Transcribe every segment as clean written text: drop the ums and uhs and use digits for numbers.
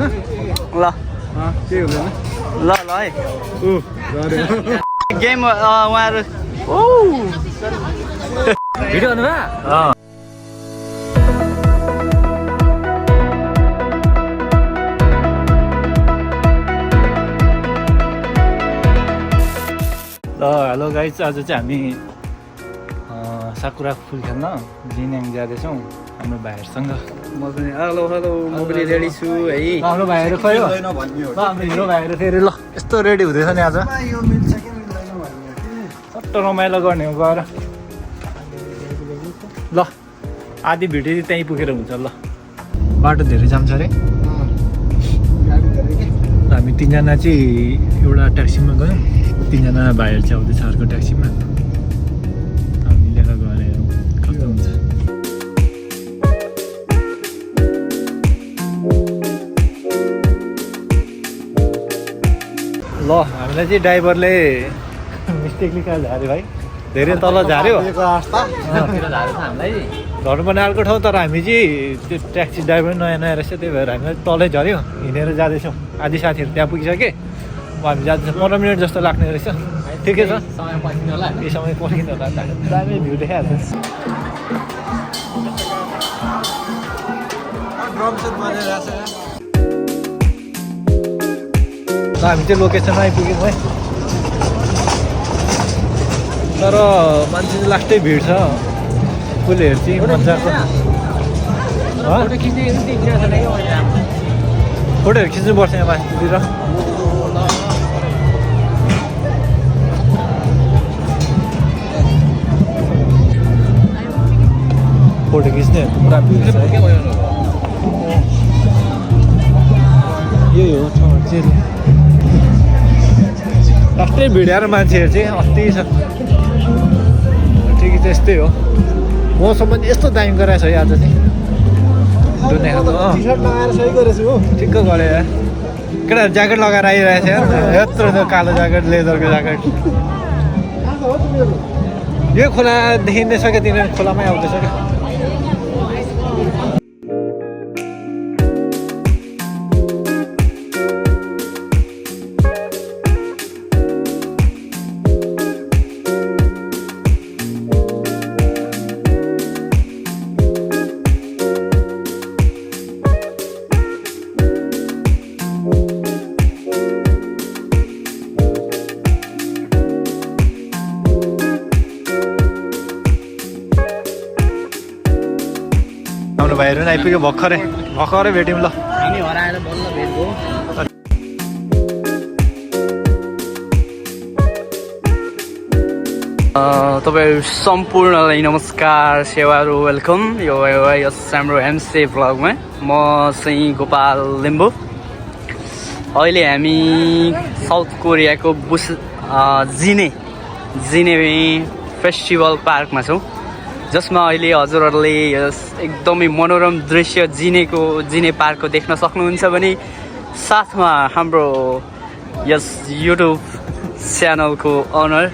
ल के हुँदैन ल ल है गेम उहाँहरू भिडियो गर्नु भयो ल हेलो गाइज आज चाहिँ हामी साकुरा फुल खेल्न जिन्याङ जाँदैछौँ हाम्रो भाइहरूसँग म पनि हेलो हेलो म पनि रेडी छु है हाम्रो भाइहरू खै हो ल हाम्रो हिरो भाइहरू फेरि ल यस्तो रेडी हुँदैछ नि आज सट्ट रमाइलो गर्ने हो गएर ल आधी भिडियो चाहिँ त्यहीँ पुगेर हुन्छ ल बाटो धेरै जाम छ अरे हामी तिनजना चाहिँ एउटा ट्याक्सीमा गयौँ तिनजना भाइहरू चाहिँ आउँदैछ अर्को ट्याक्सीमा मिलेर गएर कस्तो हुन्छ ल हामीलाई चाहिँ ड्राइभरले मिस्टेकली कहाँ झाऱ्यो भाइ धेरै तल झाऱ्यो झर्नुपर्ने अर्को ठाउँ तर हामी चाहिँ त्यो ट्याक्सी ड्राइभर नयाँ नयाँ रहेछ त्यही भएर हामीलाई तलै झऱ्यो हिँडेर जाँदैछौँ आधी साथीहरू त्यहाँ पुगिसके हामी जाँदैछौँ 15 मिनट जस्तो लाग्ने रहेछ ठिकै छ यो समय पर्खिनु होला दामी भ्यू देखाइहाल्छ हामी चाहिँ लोकेसनमा आइपुग्यौँ है तर मान्छे चाहिँ लास्टै भिड छ फुलहरू चाहिँ मजाको फोटोहरू खिच्नुपर्छ यहाँ माथितिर फोटो खिच्ने पुरा भिड छ यही हो ठाउँ चाहिँ लास्टै भिड आएर मान्छेहरू चाहिँ अस्ति छ ठिकै चाहिँ यस्तै हो मौसम पनि यस्तो दामी गराएको छ है आज चाहिँ ठिक्क गरे केटाहरू ज्याकेट लगाएर आइरहेको छ यत्रो कालो ज्याकेट लेदरको ज्याकेट यो खोला देखिँदैछ क्या तिनीहरू खोलामै आउँदैछ क्या हाम्रो भाइहरू पनि आइपुग्यो भर्खरै भेट्यौँ ल हामी हराएर बल्ल भेट्यो तपाईँ सम्पूर्णलाई नमस्कार सेवाहरू वेलकम यो यस हाम्रो एमसे भ्लगमा म चाहिँ गोपाल लिम्बू अहिले हामी साउथ कोरियाको जिने फेस्टिभल पार्कमा छौँ जसमा अहिले हजुरहरूले यस एकदमै मनोरम दृश्य जिने पार्कको देख्न सक्नुहुन्छ भने साथमा हाम्रो यस युट्युब च्यानलको अनर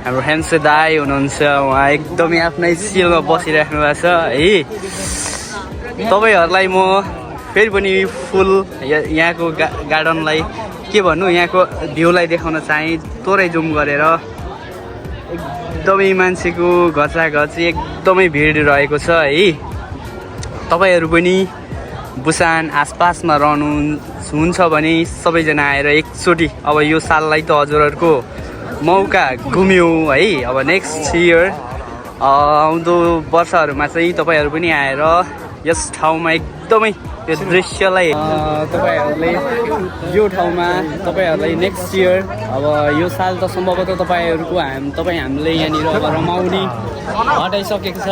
हाम्रो हेन्से दाई हुनुहुन्छ उहाँ एकदमै आफ्नै सिलमा बसिराख्नु भएको छ है तपाईँहरूलाई म फेरि पनि फुल यहाँको गार्डनलाई के भन्नु यहाँको भ्यूलाई देखाउन चाहेँ तोरै जुम गरेर एकदमै मान्छेको घचाघची एकदमै भिड रहेको छ है तपाईँहरू पनि बुसान आसपासमा रहनुहुन्छ भने सबैजना आएर एकचोटि अब यो साललाई त हजुरहरूको मौका घुम्यो है अब नेक्स्ट इयर आउँदो वर्षहरूमा चाहिँ तपाईँहरू पनि आएर यस ठाउँमा एकदमै यो दृश्यलाई तपाईँहरूले यो ठाउँमा तपाईँहरूलाई नेक्स्ट इयर अब यो साल त सम्भवतः तपाईँ हामीले यहाँनिर अब रमाउने हटाइसकेको छ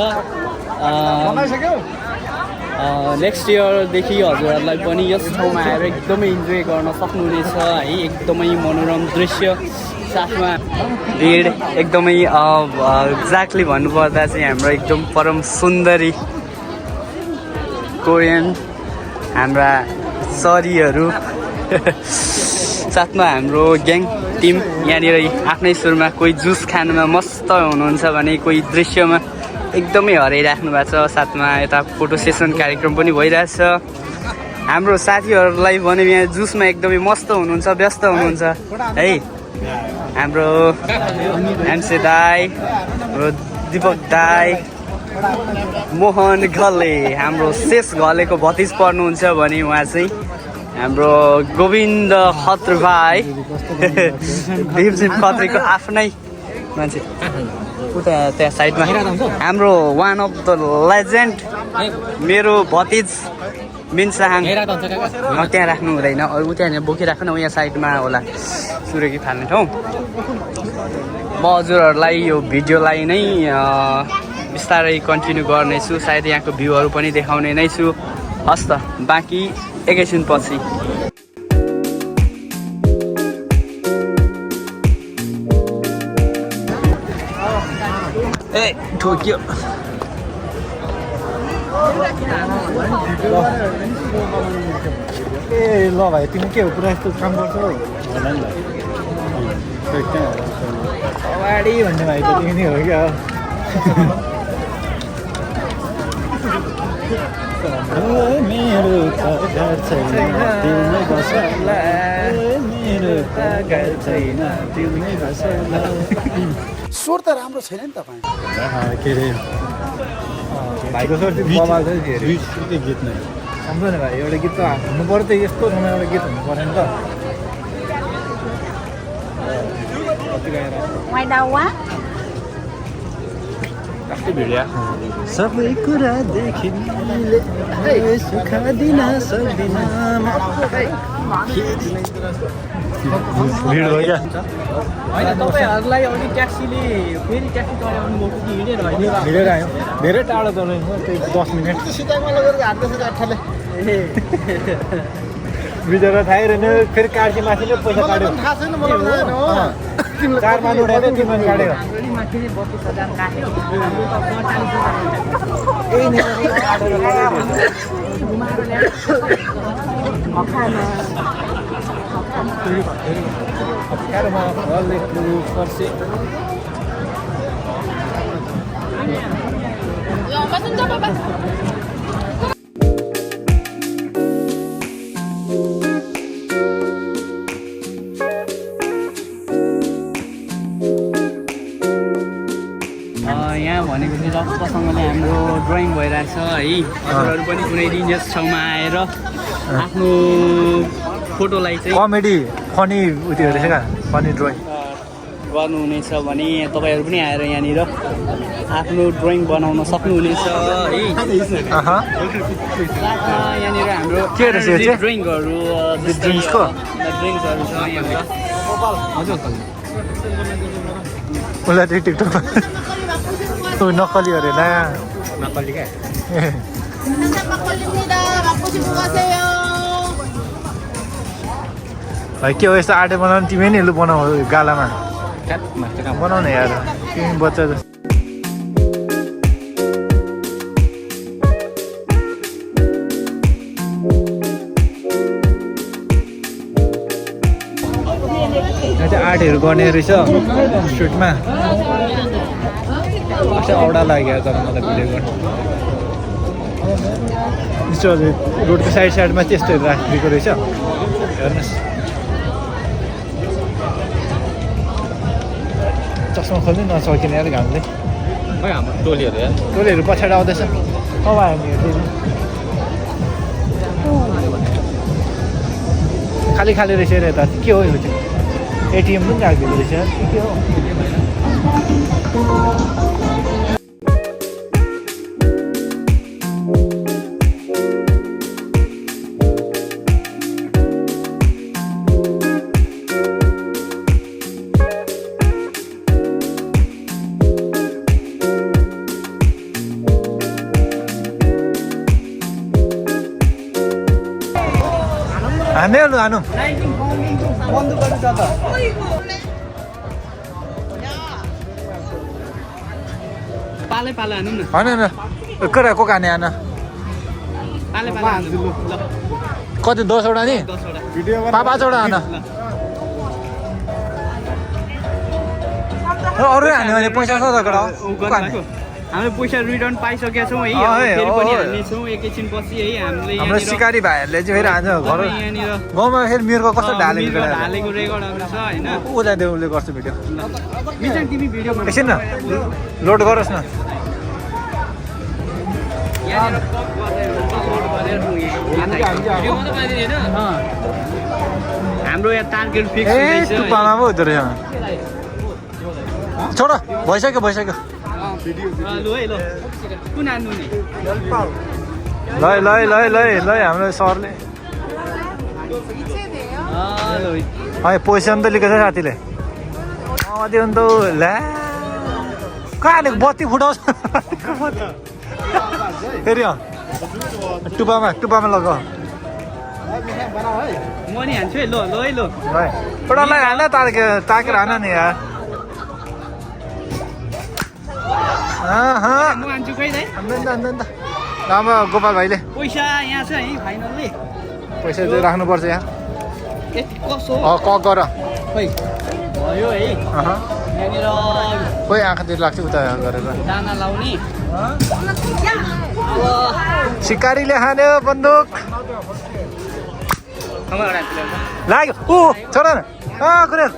नेक्स्ट इयरदेखि हजुरहरूलाई पनि यस ठाउँमा आएर एकदमै इन्जोय गर्न सक्नुहुनेछ है एकदमै मनोरम दृश्य साथमा भिड एकदमै एक्ज्याक्टली भन्नुपर्दा चाहिँ हाम्रो एकदम परम सुन्दरी कोरियन हाम्रा सरीहरू साथमा हाम्रो ग्याङ टिम यहाँनिर आफ्नै सुरुमा कोही जुस खानुमा मस्त हुनुहुन्छ भने कोही दृश्यमा एकदमै हराइराख्नु भएको छ साथमा यता फोटो सेसन कार्यक्रम पनि भइरहेछ हाम्रो साथीहरूलाई भन्यो यहाँ जुसमा एकदमै मस्त हुनुहुन्छ, व्यस्त हुनुहुन्छ है। हाम्रो एमसी दाई, हाम्रो दीपक दाई, मोहन घले, हाम्रो शेष घलेको भतिज पर्नुहुन्छ भने उहाँ चाहिँ हाम्रो गोविन्द खत्री भाइ, भीमसिंह खत्रीको आफ्नै मान्छे उता त्यहाँ साइडमा हाम्रो वान अफ द लेजेन्ड मेरो भतिज मिन साहाङ त्यहाँ राख्नु हुँदैन, ऊ त्यहाँनिर बोकिराख्नु न, यहाँ साइडमा होला सुरेकी फाल्ने ठाउँ। म हजुरहरूलाई यो भिडियोलाई नै बिस्तारै कन्टिन्यू गर्नेछु, सायद यहाँको भ्यूहरू पनि देखाउने नै छु। हस् त, बाँकी एकैछिन पछि। ए ठोक्यो। ए ल भाइ तिमी के हो पुरा यस्तो काम गर्छौ अगाडि भन्ने भाइ त तिमी नै हो क्या स्वर त राम्रो छैन नि तपाईँ के अरे भाइको स्वर चाहिँ बवाल छ के अरे गीत नै सम्झौ न भाइ एउटा गीत त हुनु पऱ्यो त यस्तो समय एउटा गीत हुनु पऱ्यो नि त Ngoài đầu quá. सबै कुरा देखिले सुख दिन सक्दिन भिड भयो क्या होइन तपाईँहरूलाई अघि ट्याक्सीले फेरि ट्याक्सी चलाउनु भएको कि हिँडेर होइन? हिँडेर आयो धेरै टाढो चलाउँछ त्यही 10 मिनट बिचरा थाहै रहेन फेरि काट्ने माथिले पैसा काट्यो थाहा छैन मलाई चार मान उठाएर 3 मान काट्यो माथि 32,000 काट्यो हाम्रो त 45,000 यही नेर घुमाएर ल्याएर खाना गाह्रोमा हलले पर्से यहाँ भनेको चाहिँ जस्तोसँगले हाम्रो ड्रइङ भइरहेछ है। हजुरहरू पनि कुनै दिन यस ठाउँमा आएर आफ्नो फोटोलाई चाहिँ कमेडी फनी उयो रहेछ क्या फनी ड्रइङ गर्नुहुनेछ भने तपाईँहरू पनि आएर यहाँनिर आफ्नो ड्रइङ बनाउन सक्नुहुनेछ है। यहाँनिर हाम्रो के रहेछ यो चाहिँ? ड्रइङहरू ड्रिङ्क्सको ड्रिङ्क्सहरू छ यहाँनिर। हजुर उसलाई चाहिँ टिकटकमा नक्कली अरे ना नक्कली क्या? भाइ के हो यस्तो आँटे बनाउनु तिमी नै लु बनाऊ गालामा बनाऊ न यार तिमी बच्चा जस्तो यहाँ चाहिँ आर्टहरू गर्ने रहेछ सुटमा औडा लाग्यो तर मलाई भिडियो गर्नु यस्तो रोडको साइडमा त्यस्तोहरू राखिदिएको रहेछ हेर्नुहोस् चस्मा खोल्नु नसकिने यार घामले खै हाम्रो टोलीहरू पछाडि आउँदैछ अब हामी हेर्दै खाली खाली रहेछ अरे यता के हो यो चाहिँ एटिएम पनि राखिदिएको रहेछ के हो हान्दै हाल्नु हानु पालै पालै हानौँ न। होइन कुरा को खाने आन पालै पालै हानौँ ल। कति 10वटा नि 10वटा 5वटा आन अरू हान्यो भने पैसा छ त कडा गर्नु हामीले पैसा रिटर्न पाइसकेका छौँ है फेरि पनि हाल्नेछौँ एकैछिन पछि है हामीले हाम्रो सिकारी भाइहरूले चाहिँ फेरि आज घर यहाँनिर गाउँमा फेरि मिर्गो कस्तो ढालेको ढालेको रेकर्डहरू छ होइन उसले गर्छ भिडियो मिचाङ तिमी भिडियो एकछिन न लोड गरोस् न हाम्रो यहाँ टार्गेट फिक्स ए हुँदैछ टुप्पामा पो हुँदो रहेछ छोड भइसक्यो लु है ल कुन हान्नु नि ल हाम्रो सरले पोजिसन त लिएको छ साथीले त्यो अन्त ल्या कहाँ बत्ती फुटाउँछ फेरि टुप्पामा लग म नि हान्छु है ल है ल एउटालाई हान ताकेर हान नि यार म हान्छु खै दाइ अब गोपाल भाइले पैसा यहाँ छ है फाइनल्ली पैसा चाहिँ राख्नुपर्छ यहाँ यति कसो क गर खै भयो है यहाँनिर खोइ आँखातिर लाग्छ उता गरेर दाना लाउने सिकारीले हान्यो बन्दुक लाग्यो ऊ छोड न कुरेल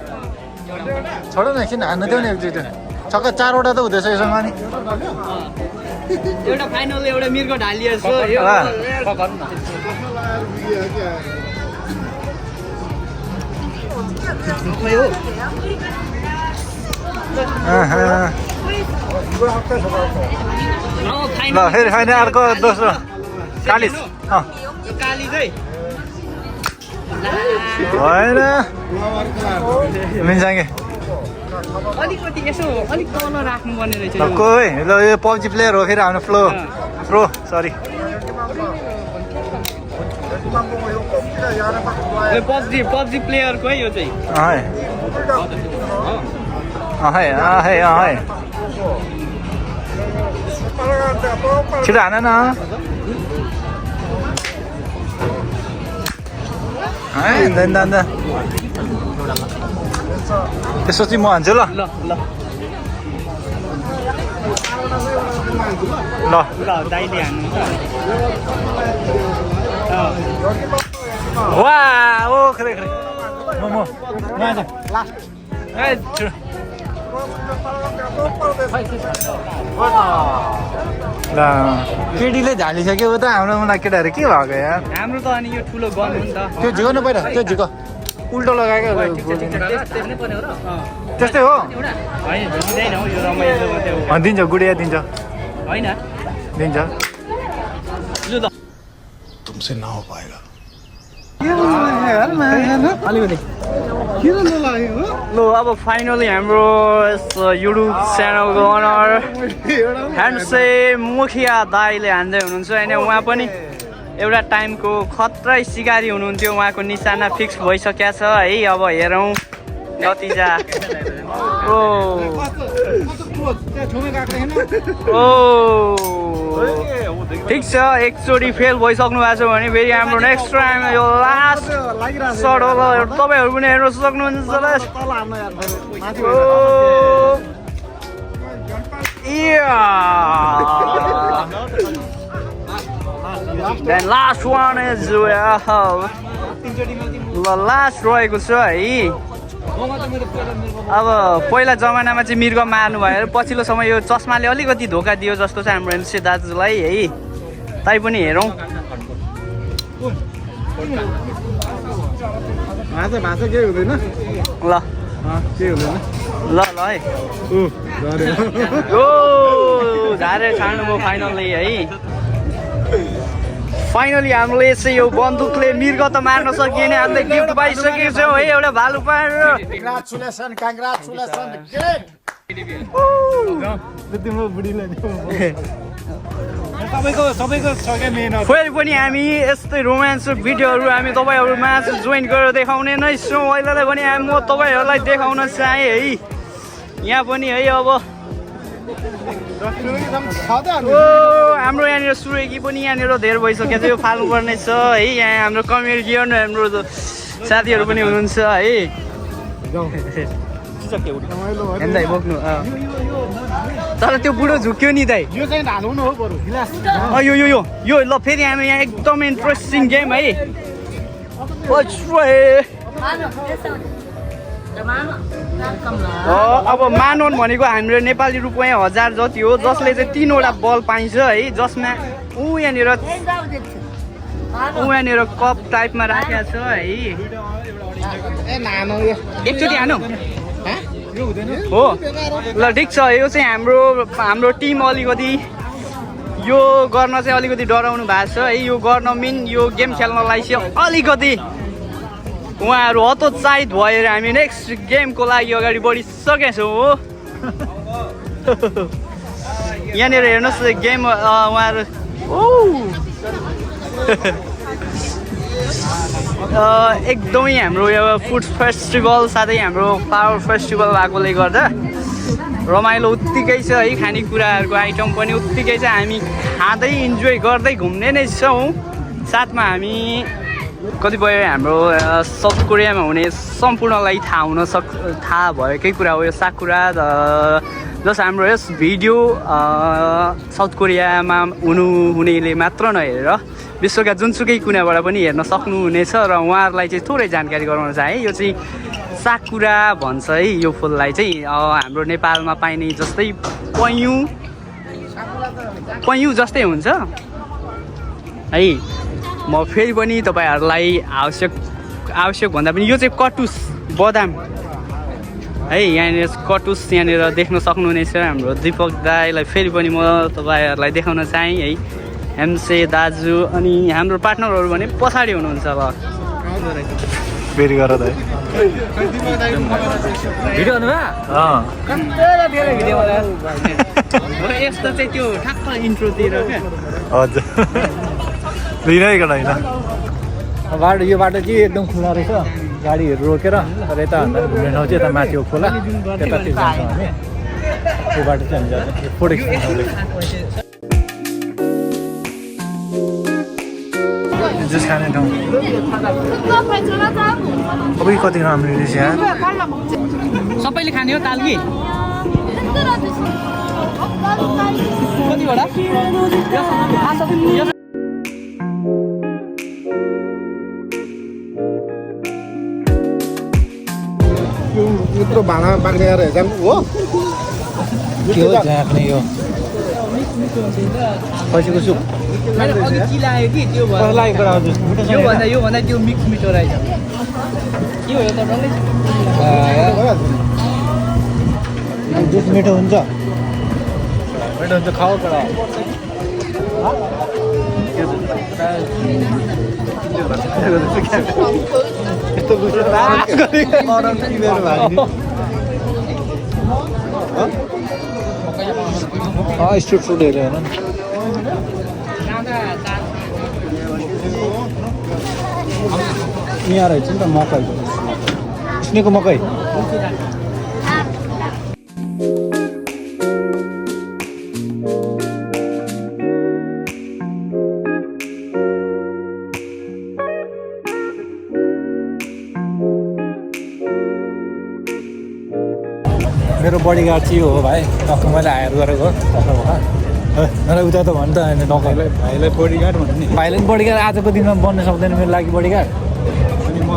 छोड न किन हान्नु देऊ नि एकचोटि छक्क 4वटा त हुँदैछ यसमा नि एउटा फाइनल एउटा मिर्गो ढालिएछ ल फेरि फाइनल अर्को दोस्रो 40 काली चाहिँ होइन मिन्साङ्गे अलिकति यसो अलिक तल राख्नुपर्ने रहेछ ल कोही ल यो पब्जी प्लेयर हो फेरि हाम्रो प्रो सरी पब्जी प्लेयरको है यो चाहिँ छिटो हान न त्यसपछि म हान्छु ल दाइले हान्नु वा ओ खरे म ल केटीले झालिसक्यो उता हाम्रो मलाई केटाहरू के भएको यार हाम्रो त अनि यो ठुलो गन हो नि त त्यो झिकाउनु पहिला त्यो झिक उल्टो लगाएको त्यस्तै हो होइन झुकिँदैन हौ यो रमाइलो मात्रै हो दिन्छ गुडिया दिन्छ होइन दिन्छ लु त तुमसे ना हो पाएगा लु अब फाइनली हाम्रो युट्युब च्यानलको अनर ह्यान्डसे मुखिया दाईले हान्दै हुनुहुन्छ होइन उहाँ पनि एउटा टाइमको खत्रै सिकारी हुनुहुन्थ्यो उहाँको निशाना फिक्स भइसकेको छ है अब हेरौँ नतिजा ठिक छ एकचोटि फेल भइसक्नु भएको छ भने फेरि हाम्रो नेक्स्ट टाइम यो लास्ट सर्ट होला तपाईँहरू पनि हेर्न सक्नुहुन्छ Then last one is ल लास्ट रहेको छ है अब पहिला जमानामा चाहिँ मिर्ग मार्नु भयो पछिल्लो समय यो चस्माले अलिकति धोका दियो जस्तो छ हाम्रो एनसी दाजुलाई है तैपनि हेरौँ ल ल है ओ झारे छाड्नुभयो फाइनली है फाइनली हामीले चाहिँ यो बन्दुकले मिर्ग त मार्न सकिएन हामीले गिफ्ट पाइसकेको छौँ है एउटा भालु पाएर फेरि पनि हामी यस्तै रोमान्टिक भिडियोहरू हामी तपाईँहरूमा जोइन गरेर देखाउने नै छौँ अहिलेलाई पनि म तपाईँहरूलाई देखाउन चाहेँ है यहाँ पनि है अब हाम्रो यहाँनिर सुरेकी पनि यहाँनिर धेरै भइसकेको छ यो फाल्नुपर्ने छ है यहाँ हाम्रो कमेडियन हाम्रो साथीहरू पनि हुनुहुन्छ है खिचक्यो उडी हेर्दै बोक्नु तर त्यो बुढो झुक्यो नि दाइ यो चाहिँ ढाल्नु हो बरु गिलास यो यो यो यो ल फेरि हामी यहाँ एकदम इन्ट्रेस्टिङ गेम है अब मानोन भनेको हाम्रो नेपाली रुपियाँ 1000 जति हो जसले चाहिँ 3वटा बल पाइन्छ है जसमा यहाँनिर कप टाइपमा राखेको छ है एकचोटि हानु हो ल ठिक छ यो चाहिँ हाम्रो टिम अलिकति यो गर्न चाहिँ अलिकति डराउनु भएको छ है यो गर्न यो गेम खेल्नलाई चाहिँ अलिकति उहाँहरू हतोत्साहित भएर हामी नेक्स्ट गेमको लागि अगाडि बढिसकेका छौँ हो यहाँनिर हेर्नुहोस् गेम उहाँहरू एकदमै हाम्रो यो फुड फेस्टिभल साथै हाम्रो पावर फेस्टिभल भएकोले गर्दा रमाइलो उत्तिकै छ है खानेकुराहरूको आइटम पनि उत्तिकै छ हामी खाँदै इन्जोय गर्दै घुम्ने नै छौँ साथमा हामी कतिपय हाम्रो साउथ कोरियामा हुने सम्पूर्णलाई थाहा भएकै कुरा हो यो साकुरा जस हाम्रो यस भिडियो साउथ कोरियामा हुनेले मात्र नहेरेर विश्वका जुनसुकै कुनाबाट पनि हेर्न सक्नुहुनेछ र उहाँहरूलाई चाहिँ थोरै जानकारी गराउन चाहे यो चाहिँ साकुरा भन्छ है यो फुललाई चाहिँ हाम्रो नेपालमा पाइने जस्तै पयौँ जस्तै हुन्छ है म फेरि पनि तपाईँहरूलाई आवश्यक भन्दा पनि यो चाहिँ कटुस बदाम है यहाँनिर कटुस यहाँनिर देख्न सक्नुहुनेछ हाम्रो दीपक दाईलाई फेरि पनि म तपाईँहरूलाई देखाउन चाहेँ है एमसे दाजु अनि हाम्रो पार्टनरहरू भने पछाडि हुनुहुन्छ अब फेरि गर त भिडियो यस्तो चाहिँ त्यो ठ्याक्क इन्ट्रोतिर क्या हजुर लिइरहेको होइन बाटो यो बाटो चाहिँ एकदम खुला रहेछ गाडीहरू रोकेर तर यता घुम्ने ठाउँ चाहिँ यता माथि हो खोला त्यतातिर जान्छौँ हामी त्यो बाटो चाहिँ हामी जान्छौँ फोर्ट एक्सप्रेस जुस खाने ठाउँ अब कति राम्रो रहेछ यहाँ सबैले खाने हो तालकी कतिवटा यत्रो भाँडा पाक्ने हेर्छन् हो के हो झाँक्ने यो पैसाको सुप अघि चिलायो कि त्यो योभन्दा त्यो मिक्स मिठो रहेछ के हो यो त दुध मिठो हुन्छ खाऊ तर स्ट्रिट फुडहरू हेर यहाँ रहेछ नि त मकै स्नेको मकै मेरो बडीगार्ड चाहिँ हो भाइ टक्क मैले हायर गरेको मलाई उता त भन्नु त होइन टक्कलाई भाइलाई बडीगार्ड भन्नु नि भाइले पनि बडीगार्ड आजको दिनमा बन्न सक्दैन मेरो लागि बडीगार्ड अनि म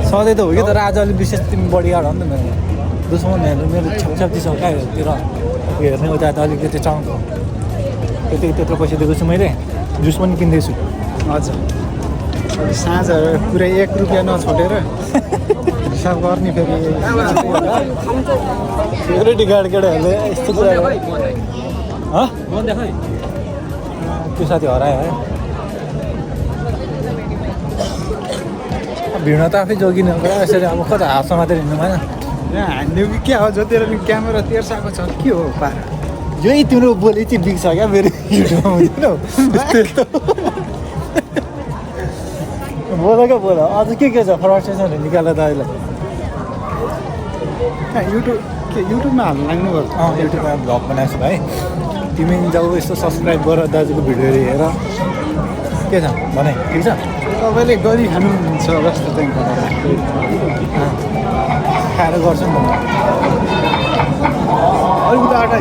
सधैँ त हो कि तर आज अलिक विशेष तिमी बडीगार्ड हो नि त मेरो दुश्मन हेर्नु मेरो छप्छप्ती छ कहाँतिर हेर्ने उता त अलिकति चङ्क त्यत्रो पैसा दिएको छु मैले जुस पनि किन्दैछु हजुर साँझ पुरै 1 रुपियाँ नछोडेर हिसाब गर्ने फेरि सेक्युरिटी गार्ड केटाहरूले यस्तो कुरा त्यो साथी हरायो है भिड्न त आफै जोगिनु पर्यो यसरी अब कता हातमा मात्रै हिँड्नु भएन यहाँ हान्ने कि क्या हो जतिर क्यामेरा तेर्साएको छ के हो पारा यही तिम्रो बोली चाहिँ बिग्छ क्या मेरो युट्युबमा हुँदैन यस्तो बोल क्या बोल अझ के छ फ्रस्ट्रेसनहरू निकालेर त अहिले युट्युबमा हाल्नु लाग्नु भयो युट्युबमा भ्लग बनाएको छु भाइ तिमी जब यस्तो सब्सक्राइब गर दाजुको भिडियोहरू हेर के छ भने ठिक छ तपाईँले गरिखानुहुन्छ जस्तो चाहिँ खाएर गर्छौँ न अलिकति आँटा